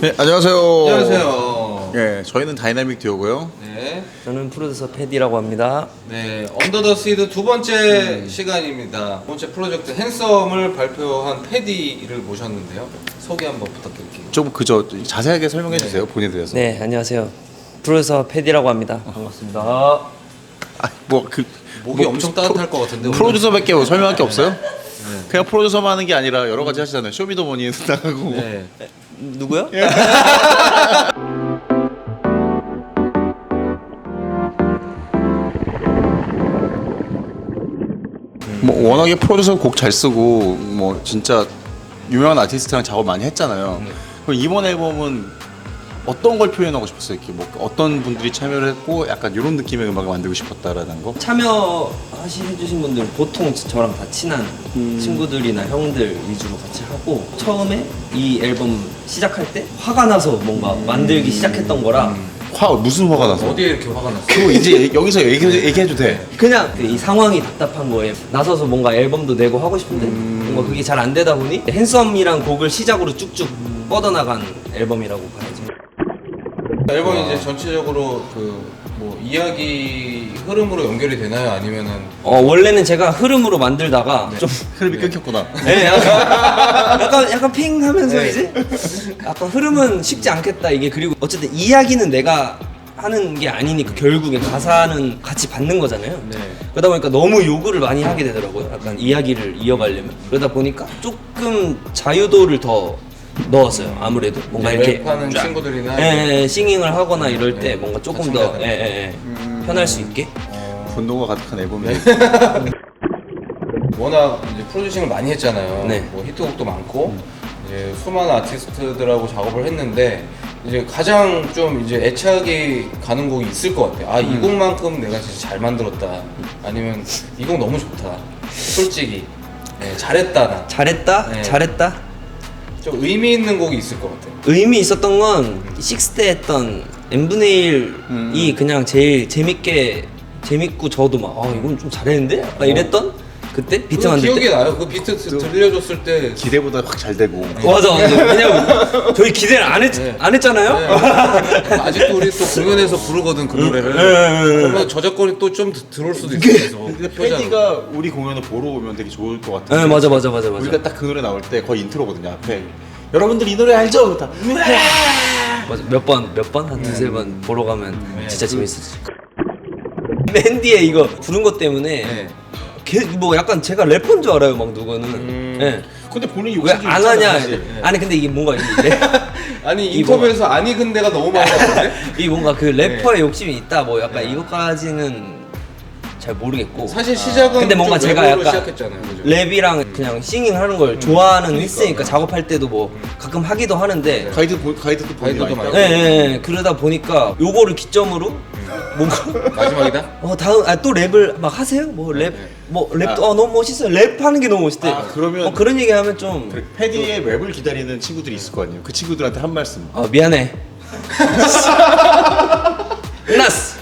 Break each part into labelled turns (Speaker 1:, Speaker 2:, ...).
Speaker 1: 네, 안녕하세요.
Speaker 2: 안녕하세요.
Speaker 1: 예, 저희는 다이나믹 듀오고요.
Speaker 2: 네,
Speaker 3: 저는 프로듀서 패디라고 합니다.
Speaker 2: 네, 언더 더 시드 두 번째 시간입니다. 두 번째 프로젝트 핸섬을 발표한 패디를 모셨는데요. 소개 한번 부탁드릴게요.
Speaker 1: 좀 그저 자세하게 설명해 주세요. 본인에 대해서.
Speaker 3: 네, 안녕하세요. 프로듀서 패디라고 합니다. 반갑습니다.
Speaker 1: 아,
Speaker 2: 목이 엄청 따뜻할 것 같은데. 오늘.
Speaker 1: 프로듀서밖에 뭐 설명할 게 없어요? 그냥 프로듀서만 하는 게 아니라 여러 가지 하시잖아요. 쇼미더머니에 나가고.
Speaker 2: 네.
Speaker 3: 누구요?
Speaker 1: 뭐 워낙에 프로듀서 곡 잘 쓰고 뭐 진짜 유명한 아티스트랑 작업 많이 했잖아요. 그럼 이번 앨범은 어떤 걸 표현하고 싶었어요? 이렇게 뭐 어떤 분들이 참여를 했고 약간 이런 느낌의 음악을 만들고 싶었다라는 거?
Speaker 3: 참여해주신 분들은 보통 저랑 다 친한 친구들이나 형들 위주로 같이 하고, 처음에 이 앨범 시작할 때 화가 나서 뭔가 만들기 시작했던 거라
Speaker 1: 무슨 화가 나서?
Speaker 2: 어디에 이렇게 화가 났어요?
Speaker 1: 그거 이제 여기서 얘기해도 돼.
Speaker 3: 그냥 이 상황이 답답한 거에 나서서 뭔가 앨범도 내고 하고 싶은데 뭔가 그게 잘 안 되다 보니 핸섬이란 곡을 시작으로 쭉쭉 뻗어나간 앨범이라고 봐야죠.
Speaker 2: 앨범이 이제 전체적으로 그 뭐 이야기 흐름으로 연결이 되나요? 아니면은
Speaker 3: 원래는 제가 흐름으로 만들다가 좀
Speaker 1: 흐름이 끊겼구나.
Speaker 3: 네, 약간 핑 하면서
Speaker 2: 네.
Speaker 3: 이제 약간 흐름은 쉽지 않겠다 이게. 그리고 어쨌든 이야기는 내가 하는 게 아니니까 결국엔 가사는 같이 받는 거잖아요.
Speaker 2: 네.
Speaker 3: 그러다 보니까 너무 요구를 많이 하게 되더라고요. 약간 이야기를 이어가려면. 그러다 보니까 조금 자유도를 더 넣었어요. 아무래도 뭔가 이렇게
Speaker 2: 랩하는 친구들이나
Speaker 3: 싱잉을 하거나 이럴 때
Speaker 2: 네.
Speaker 3: 뭔가 조금
Speaker 2: 같이
Speaker 3: 더
Speaker 2: 하잖아요.
Speaker 3: 편할 수 있게.
Speaker 1: 분노가 가득한 앨범이에요.
Speaker 2: 워낙 이제 프로듀싱을 많이 했잖아요.
Speaker 3: 네.
Speaker 2: 뭐 히트곡도 많고 이제 수많은 아티스트들하고 작업을 했는데 이제 가장 좀 이제 애착이 가는 곡이 있을 것 같아요. 아, 이 곡만큼 내가 진짜 잘 만들었다. 아니면 이 곡 너무 좋다. 솔직히 네, 잘했다 나.
Speaker 3: 잘했다?
Speaker 2: 네.
Speaker 3: 잘했다?
Speaker 2: 좀 의미 있는 곡이 있을 것 같아요.
Speaker 3: 의미 있었던 건 식스때 했던 n분의 1이 그냥 제일 재밌고 저도 막 이건 좀 잘했는데? 약간 이랬던 그때 비트
Speaker 2: 그
Speaker 3: 만들
Speaker 2: 기억이
Speaker 3: 때.
Speaker 2: 나요. 그 비트 들려줬을 때
Speaker 1: 기대보다 확 잘 되고.
Speaker 3: 맞아. 왜냐면 저희 기대를
Speaker 2: 네.
Speaker 3: 안 했잖아요.
Speaker 2: 네. 아직도 우리 또 공연에서 부르거든 그 노래를. 그러면 저작권이 또 좀 들어올 수도 있어.
Speaker 1: 근데 패디가 우리 공연을 보러 오면 되게 좋을 것 같아요.
Speaker 3: 네, 맞아.
Speaker 1: 우리가 딱 그 노래 나올 때 거의 인트로거든요. 앞에 여러분들 이 노래 알죠? 다.
Speaker 3: 맞아. 몇 번? 한 두세 번 보러 가면 진짜 재밌었지. 맨 뒤에 이거 부른 것 때문에
Speaker 2: 네.
Speaker 3: 뭐 약간 제가 래퍼인 줄 알아요, 막 누구는. 네.
Speaker 1: 근데 본인이
Speaker 3: 왜
Speaker 1: 욕심
Speaker 3: 안 하냐?
Speaker 1: 사실.
Speaker 3: 아니 근데 이게 뭔가
Speaker 2: 아니 인터뷰에서 아니 근데가 너무 많이 나왔는데.
Speaker 3: 이 뭔가 그 래퍼의 욕심이 있다, 뭐 약간 이것까지는 잘 모르겠고.
Speaker 2: 사실 시작은
Speaker 3: 근데 뭔가
Speaker 2: 좀
Speaker 3: 제가
Speaker 2: 랩으로
Speaker 3: 약간
Speaker 2: 시작했잖아요. 그죠?
Speaker 3: 랩이랑 그냥 싱잉 하는 걸 좋아하는 했으니까 작업할 때도 뭐 가끔 하기도 하는데.
Speaker 1: 가이드도 본인이
Speaker 2: 가이드도
Speaker 1: 많이
Speaker 2: 많이
Speaker 3: 예, 그러다 보니까 요거를 기점으로 뭔가
Speaker 2: 마지막이다.
Speaker 3: 다음 또 랩을 막 하세요? 뭐 랩 뭐 랩도 너무 멋있어요. 랩하는 게 너무 멋있대.
Speaker 1: 그러면
Speaker 3: 그런 얘기 하면 좀
Speaker 1: 그래, 패디의 웹을 기다리는 친구들이 있을 거 아니에요. 그 친구들한테 한 말씀.
Speaker 3: 미안해. 끝났어.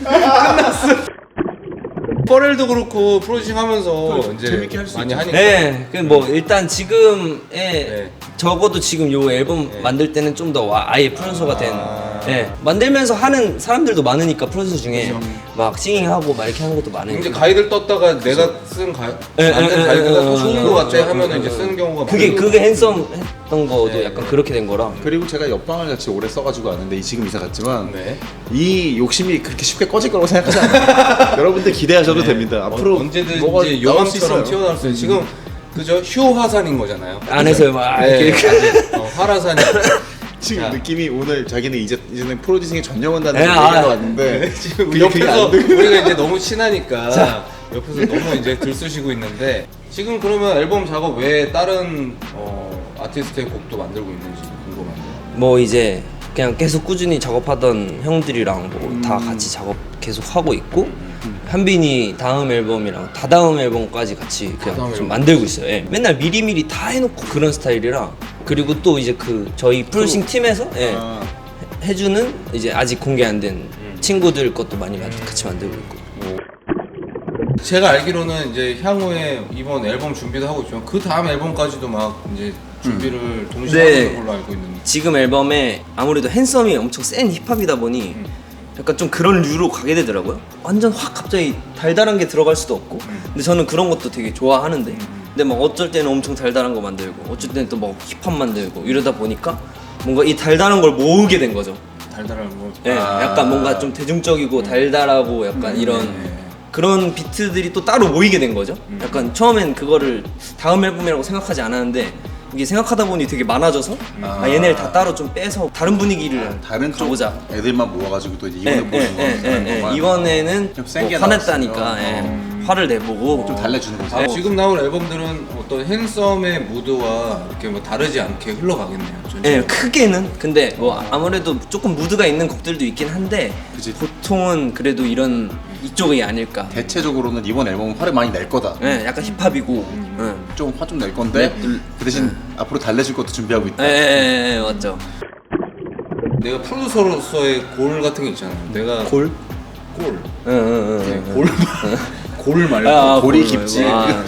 Speaker 2: 퍼렐도 그렇고 프로듀싱 하면서 이제
Speaker 1: 재밌게 할수
Speaker 2: 많이
Speaker 1: 있죠.
Speaker 2: 하니까.
Speaker 3: 네, 그 뭐 일단 지금의
Speaker 2: 네.
Speaker 3: 적어도 지금 요 앨범 만들 때는 좀 더 아예 프로듀서가 된. 만들면서 하는 사람들도 많으니까 프로듀서 중에 막 싱잉하고 막 이렇게 하는 것도
Speaker 2: 이제
Speaker 3: 많으니까.
Speaker 2: 가이드를 떴다가 내가 쓴 만든 가이드가 더 좋은 거 같아 하면 이제 쓰는 경우가
Speaker 3: 그게 핸섬 했던 거도 약간 그렇게 된 거라.
Speaker 1: 그리고 제가 옆방을 같이 오래 써가지고 아는데 지금 이사 갔지만
Speaker 2: 네.
Speaker 1: 이 욕심이 그렇게 쉽게 꺼질 거라고 생각하지 않아요. 여러분들 기대하셔도 됩니다. 앞으로
Speaker 2: 언제든
Speaker 1: 뭐가
Speaker 2: 이제
Speaker 1: 나올 수
Speaker 2: 용암처럼
Speaker 1: 있어요.
Speaker 2: 튀어나올 수 있어요. 지금 그죠? 휴 화산인 거잖아요.
Speaker 3: 안에서 막
Speaker 2: 네,
Speaker 3: 이렇게.
Speaker 2: 화라산이.
Speaker 1: 지금
Speaker 2: 자.
Speaker 1: 느낌이 오늘 자기는 이제는 프로듀싱에 전념한다는
Speaker 3: 네,
Speaker 1: 얘기가 왔는데
Speaker 2: 지금
Speaker 1: 그게
Speaker 2: 옆에서
Speaker 1: 안 되고.
Speaker 2: 우리가 이제 너무 친하니까 옆에서 너무 이제 들쑤시고 있는데 지금 그러면 앨범 작업 외에 다른 아티스트의 곡도 만들고 있는지 궁금한데요.
Speaker 3: 뭐 이제 그냥 계속 꾸준히 작업하던 형들이랑 뭐 다 같이 작업 계속 하고 있고, 한빈이 다음 앨범이랑 다다음 앨범까지 같이 그냥
Speaker 2: 다다음
Speaker 3: 좀
Speaker 2: 앨범.
Speaker 3: 만들고 있어요. 예. 맨날 미리미리 다 해놓고 그런 스타일이라. 그리고 또 이제 그 저희 프로듀싱 팀에서
Speaker 1: 아,
Speaker 3: 해주는 이제 아직 공개 안 된 친구들 것도 많이 같이 만들고 있고.
Speaker 2: 제가 알기로는 이제 향후에 이번 앨범 준비도 하고 있지만 그 다음 앨범까지도 막 이제 준비를 동시에
Speaker 3: 네.
Speaker 2: 하는 걸로 알고 있는데
Speaker 3: 지금 앨범에 아무래도 핸섬이 엄청 센 힙합이다 보니 약간 좀 그런 류로 가게 되더라고요. 완전 확 갑자기 달달한 게 들어갈 수도 없고 근데 저는 그런 것도 되게 좋아하는데 근데 막 어쩔 때는 엄청 달달한 거 만들고 어쩔 때는 또 막 힙합 만들고 이러다 보니까 뭔가 이 달달한 걸 모으게 된 거죠.
Speaker 2: 달달한 거.
Speaker 3: 예, 약간 뭔가 좀 대중적이고 달달하고 약간 이런 그런 비트들이 또 따로 모이게 된 거죠. 약간 처음엔 그거를 다음 앨범이라고 생각하지 않았는데 이게 생각하다 보니 되게 많아져서 얘네를 다 따로 좀 빼서 다른 분위기를
Speaker 1: 다른 쪽
Speaker 3: 가보자.
Speaker 1: 애들만 모아가지고 또 이제 이번에 보여준 거
Speaker 3: 이번에는
Speaker 1: 좀 센
Speaker 3: 뭐
Speaker 1: 게
Speaker 3: 화냈다니까
Speaker 1: 나왔어요.
Speaker 3: 예, 화를 내보고
Speaker 1: 좀 달래주는 거죠.
Speaker 3: 네.
Speaker 2: 지금 나온 앨범들은 어떤 핸섬의 무드와 이렇게 뭐 다르지 않게 흘러가겠네요. 전체적으로.
Speaker 3: 예, 크게는 근데 뭐 아무래도 조금 무드가 있는 곡들도 있긴 한데
Speaker 1: 그치.
Speaker 3: 보통은 그래도 이런 이쪽이 아닐까.
Speaker 1: 대체적으로는 이번 앨범은 화를 많이 낼 거다.
Speaker 3: 예, 약간 힙합이고.
Speaker 1: 좀 화 좀 낼 건데 그 대신 앞으로 달래줄 것도 준비하고 있다.
Speaker 3: 예, 맞죠.
Speaker 2: 내가 프로듀서로서의 골 같은 게 있잖아요. 내가
Speaker 3: 골?
Speaker 2: 골.
Speaker 3: 응.
Speaker 2: 네, 골 말고.
Speaker 1: 골이
Speaker 3: 골
Speaker 1: 깊지.
Speaker 3: 말고.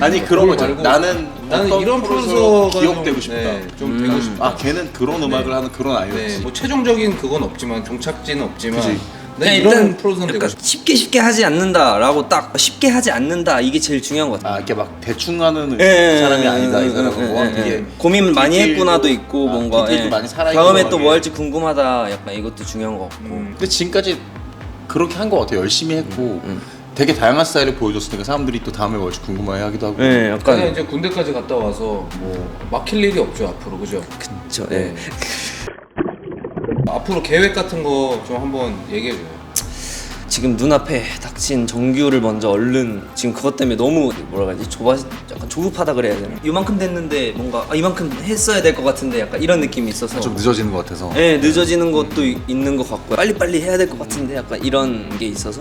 Speaker 1: 아니 그런
Speaker 2: 골
Speaker 1: 거죠.
Speaker 2: 말고
Speaker 1: 나는
Speaker 2: 나는
Speaker 1: 어떤
Speaker 2: 이런
Speaker 1: 프로듀서로
Speaker 2: 프로듀서가
Speaker 1: 기억되고 싶다.
Speaker 2: 좀 되고 싶다.
Speaker 1: 아 걔는 그런 음악을 하는 그런 아이였지.
Speaker 2: 네, 뭐 최종적인 그건 없지만 종착지는 없지만
Speaker 1: 그치.
Speaker 2: 네,
Speaker 3: 그냥
Speaker 2: 이런 프로듀서는 되고
Speaker 3: 약간
Speaker 2: 싶다.
Speaker 3: 쉽게 하지 않는다라고 딱 쉽게 하지 않는다 이게 제일 중요한 것 같아요.
Speaker 1: 아 이렇게 막 대충 하는
Speaker 3: 예,
Speaker 1: 사람이
Speaker 3: 예,
Speaker 1: 아니다. 이
Speaker 3: 예,
Speaker 1: 사람은 뭐
Speaker 3: 예,
Speaker 1: 되게
Speaker 3: 예. 고민 많이
Speaker 1: 디테일도-
Speaker 3: 했구나도 있고
Speaker 1: 아,
Speaker 3: 뭔가
Speaker 1: 디테일도
Speaker 3: 예.
Speaker 1: 많이 살아있는
Speaker 3: 다음에 또
Speaker 1: 음악에.
Speaker 3: 뭐 할지 궁금하다 약간 이것도 중요한 것 같고
Speaker 1: 근데 지금까지 그렇게 한 거 같아요. 열심히 했고 되게 다양한 스타일을 보여줬으니까 사람들이 또 다음에 뭐 할지 궁금해하기도 하고.
Speaker 3: 예,
Speaker 2: 그냥
Speaker 3: 약간
Speaker 2: 이제 군대까지 갔다 와서 뭐 막힐 일이 없죠 앞으로 그죠?
Speaker 3: 그쵸.
Speaker 2: 네. 앞으로 계획 같은 거 좀 한번 얘기해줘요.
Speaker 3: 지금 눈앞에 닥친 정규를 먼저 얼른 지금 그것 때문에 너무 뭐라 그러지 약간 조급하다 그래야 되나 이만큼 됐는데 뭔가 이만큼 했어야 될 것 같은데 약간 이런 느낌이 있어서
Speaker 1: 좀 늦어지는 것 같아서.
Speaker 3: 네, 늦어지는 것도 있는 것 같고 빨리빨리 해야 될 것 같은데 약간 이런 게 있어서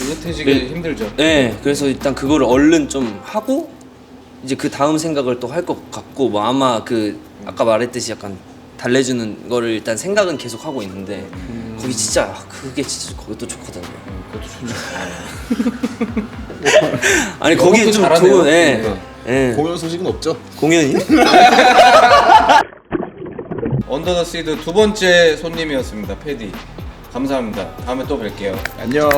Speaker 2: 느긋해지기 힘들죠.
Speaker 3: 네, 그래서 일단 그거를 얼른 좀 하고 이제 그 다음 생각을 또 할 것 같고 뭐 아마 그 아까 말했듯이 약간 달래주는 거를 일단 생각은 계속 하고 있는데 거기 진짜 그게 진짜 그것도 좋거든요.
Speaker 2: 그것도 좋죠.
Speaker 3: 아니 거기
Speaker 2: 영업도
Speaker 3: 좀
Speaker 2: 잘하네요.
Speaker 3: 좋은 예.
Speaker 1: 공연 소식은 없죠?
Speaker 3: 공연이?
Speaker 2: 언더 더 시드 두 번째 손님이었습니다. 패디. 감사합니다. 다음에 또 뵐게요.
Speaker 1: 안녕.